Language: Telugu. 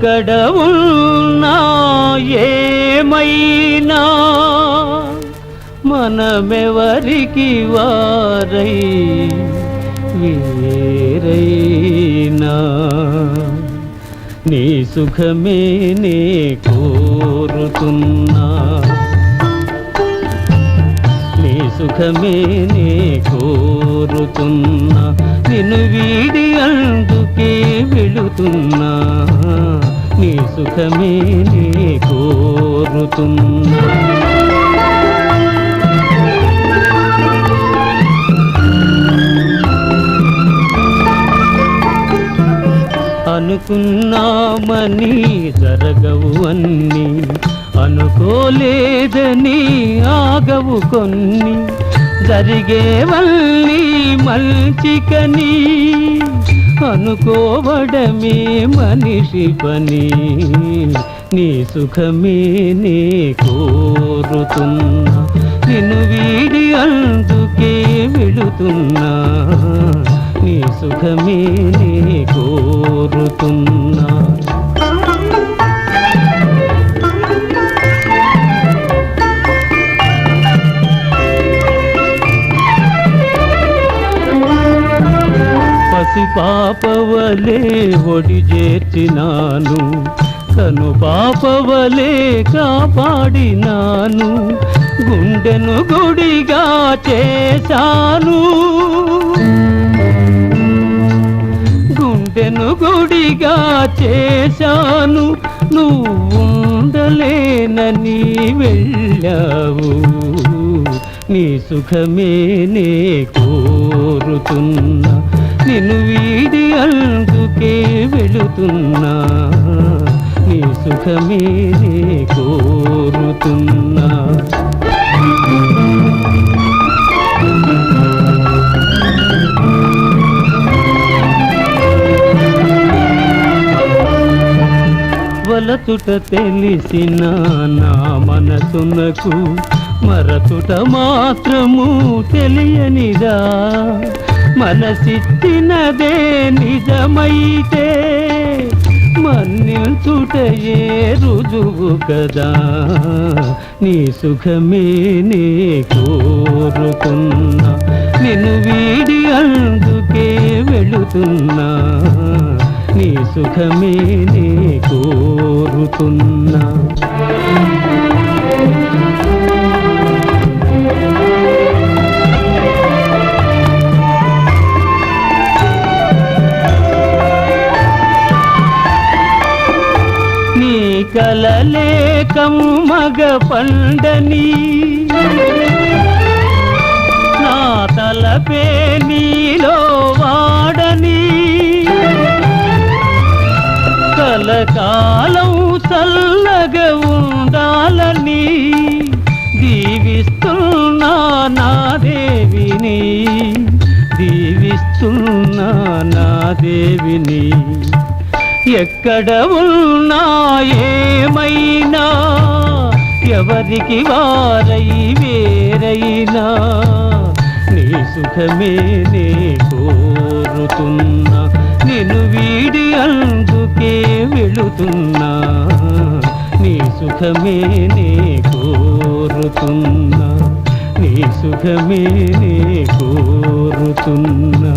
ఎక్కడ ఉన్నా ఏమైనా మనమెవరికి వారై వేరైనా నీ సుఖమే నే కోరుతున్నా నీ సుఖమే నే కోరుతున్నా నిన్ను వీడి అందుకే వెళుతున్నా నీ సుఖమే నే కోరుతున్నా అనుకున్నామని జరగవు అన్ని అనుకోలేదని ఆగవు కొన్ని జరిగేవన్నీ మంచికని అనుకోవడమే మనిషి పని నీ సుఖమే నే కోరుతున్నా నిన్ను వీడి అందుకే వెళుతున్నా నీ సుఖమే నే కోరుతున్నా పసి పాపవలే ఒడి చేర్చినాను కను పాపవలే కాపాడినాను గుండెను గుడిగా చేశాను గుండెను గుడిగా చేశాను నువ్వు ఉండలేనని వెళ్ళావు నీ సుఖమే నే కోరుతున్నా నిన్ను వీడి అందుకే వెళుతున్నా నీ సుఖమే నే కోరుతున్నా వలచుట తెలిసిన నా మనసునకు మరచుట మాత్రము తెలియనిదా మనసిచ్చినదే నిజమైతే మన్నించుటయే రుజువు కదా నీ సుఖమే నే కోరుతున్నా నిన్ను వీడి అందుకే వెళుతున్నా నీ సుఖమే నే కోరుతున్నా నీ కలలే కమ్మగ పండని నా తలపే నీలో వాడని కలకాలం చల్లగా ఉండాలని దీవిస్తున్నా నా దేవిని దీవిస్తున్నా నా దేవిని ఎక్కడ ఉన్నా ఏమైనా ఎవరికి వారై వేరైనా నీ సుఖమే నే కోరుతున్నా నిన్ను వీడి అందుకే వెళుతున్నా నీ సుఖమే నే కోరుతున్నా నీ సుఖమే నే కోరుతున్నా